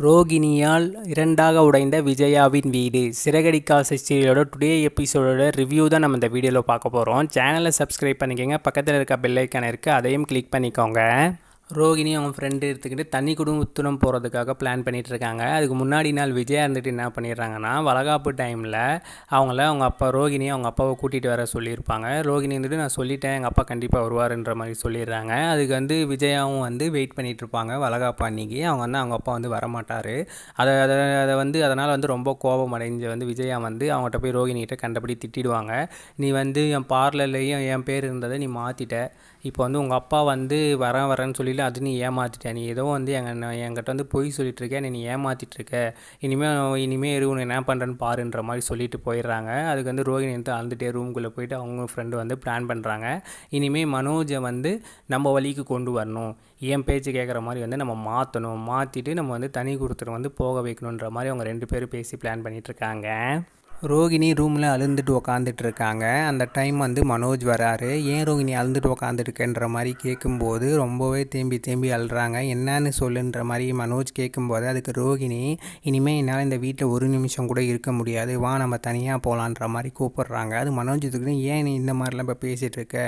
ரோகிணியால் இரண்டாக உடைந்த விஜயாவின் வீடு சிறகடிக்க ஆசை சீரியலோட டுடே எபிசோடோட ரிவ்யூ தான் நம்ம இந்த வீடியோவில் பார்க்க போகிறோம். சேனலை சப்ஸ்கிரைப் பண்ணிக்கோங்க, பக்கத்தில் இருக்க பெல் ஐக்கான் இருக்குது, அதையும் கிளிக் பண்ணிக்கோங்க. ரோகிணி அவங்க ஃப்ரெண்டு எடுத்துக்கிட்டு தண்ணி குடும்பத்துடன் போகிறதுக்காக பிளான் பண்ணிகிட்ருக்காங்க. அதுக்கு முன்னாடி நாள் விஜயா இருந்துட்டு என்ன பண்ணிடுறாங்கன்னா, வளகாப்பு டைமில் அவங்க அப்பா ரோகிணி அவங்க அப்பாவை கூட்டிகிட்டு வர சொல்லியிருப்பாங்க. ரோகிணி வந்துட்டு நான் சொல்லிட்டேன், எங்கள் அப்பா கண்டிப்பாக வருவாருன்ற மாதிரி சொல்லிடுறாங்க. அதுக்கு விஜயாவும் வெயிட் பண்ணிகிட்ருப்பாங்க. வளகாப்பு அன்றைக்கி அவங்க அப்பா வரமாட்டார். அதனால் ரொம்ப கோபம் அடைஞ்சு விஜயா அவங்ககிட்ட போய் ரோகிணிகிட்ட கண்டபடி திட்டிடுவாங்க. நீ என் பார்லர்லேயும் என் பேர் இருந்ததை நீ மாற்றிட்ட. இப்போ உங்கள் அப்பா வரேன்னு சொல்லி அது நீ ஏமாற்றிட்ட. நீ ஏதோ என்கிட்ட பொய் சொல்லிட்டுருக்க, நீ ஏமாற்றிட்டுருக்க. இனிமேல் உன்னை என்ன பண்ணுறேன்னு பாருன்ற மாதிரி சொல்லிட்டு போயிடுறாங்க. அதுக்கு ரோகிணி அழுந்துட்டே ரூம்குள்ளே போயிட்டு அவங்க ஃப்ரெண்டு பிளான் பண்ணுறாங்க. இனிமேல் மனோஜை நம்ம வழிக்கு கொண்டு வரணும், என் பேச்சு கேட்குற மாதிரி நம்ம மாற்றிட்டு நம்ம தனி கொடுத்துட்டு போக வைக்கணுன்ற மாதிரி அவங்க 2 பேரும் பேசி பிளான் பண்ணிகிட்ருக்காங்க. ரோகிணி ரூமில் அழுந்துட்டு உக்காந்துட்ருக்காங்க. அந்த டைம் மனோஜ் வராரு. ஏன் ரோகிணி அழுந்துட்டு உக்காந்துருக்கன்ற மாதிரி கேட்கும்போது ரொம்பவே தேம்பி அழுறாங்க. என்னன்னு சொல்லுன்ற மாதிரி மனோஜ் கேட்கும்போது அதுக்கு ரோகிணி, இனிமேல் என்னால் இந்த வீட்டில் ஒரு நிமிஷம் கூட இருக்க முடியாது, வா நம்ம தனியாக போகலான்ற மாதிரி கூப்பிட்றாங்க. அது மனோஜ் இதுக்கு ஏன் நீ இந்த மாதிரிலாம் இப்போ பேசிகிட்டு இருக்க?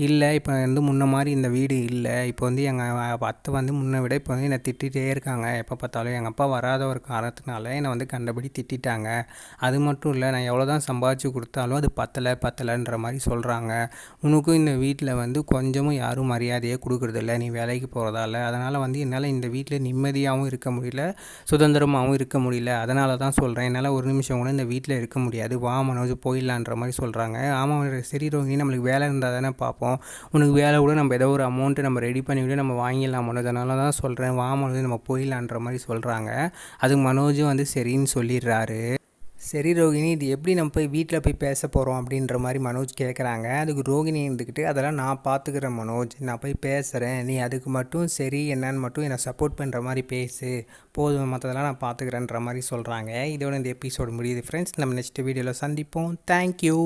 இல்லை, இப்போ முன்ன மாதிரி இந்த வீடு இல்லை. இப்போ எங்கள் அத்தை முன்ன விட இப்போ என்னை திட்டிகிட்டே இருக்காங்க. எப்போ பார்த்தாலும் எங்கள் அப்பா வராத ஒரு காரணத்தினால என்னை கண்டபடி திட்டாங்க. அது மட்டும் இல்லை, நான் எவ்வளோ தான் சம்பாதிச்சு கொடுத்தாலும் அது பத்தலைன்ற மாதிரி சொல்கிறாங்க. உனக்கும் இந்த வீட்டில் கொஞ்சமும் யாரும் மரியாதையே கொடுக்குறதில்ல, நீ வேலைக்கு போகிறதால. அதனால் என்னால் இந்த வீட்டில் நிம்மதியாகவும் இருக்க முடியல, சுதந்திரமாகவும் இருக்க முடியல. அதனால தான் சொல்கிறேன், என்னால் ஒரு நிமிஷம் கூட இந்த வீட்டில் இருக்க முடியாது, வா மனோஜ் போயிடலான்ற மாதிரி சொல்கிறாங்க. ஆமாம் சரி ரோகிணி, நம்மளுக்கு வேலை இருந்தால் தானே பார்ப்போம். உனக்கு வேலை கூட நம்ம ஏதோ ஒரு அமௌண்ட்டு நம்ம ரெடி பண்ணிவிட்டு நம்ம வாங்கிடலாம் மனோஜ், அதனால தான் சொல்கிறேன், வா மனோஜ் நம்ம போயிடலான்ற மாதிரி சொல்கிறாங்க. அதுக்கு மனோஜும் சரின்னு சொல்லிடுறாரு. சரி ரோகிணி, இது எப்படி நம்ம போய் வீட்டில் போய் பேச போகிறோம் அப்படின்ற மாதிரி மனோஜ் கேட்குறாங்க. அதுக்கு ரோகிணி இருந்துக்கிட்டு, அதெல்லாம் நான் பார்த்துக்கிறேன் மனோஜ், நான் போய் பேசுகிறேன், நீ அதுக்கு மட்டும் சரி என்னன்னு மட்டும் என்னை சப்போர்ட் பண்ணுற மாதிரி பேசு போதும், மற்றதெல்லாம் நான் பார்த்துக்கிறேன்ற மாதிரி சொல்கிறாங்க. இதோட இந்த எபிசோடு முடியுது ஃப்ரெண்ட்ஸ். நம்ம நெக்ஸ்ட் வீடியோவில் சந்திப்போம். தேங்க்யூ.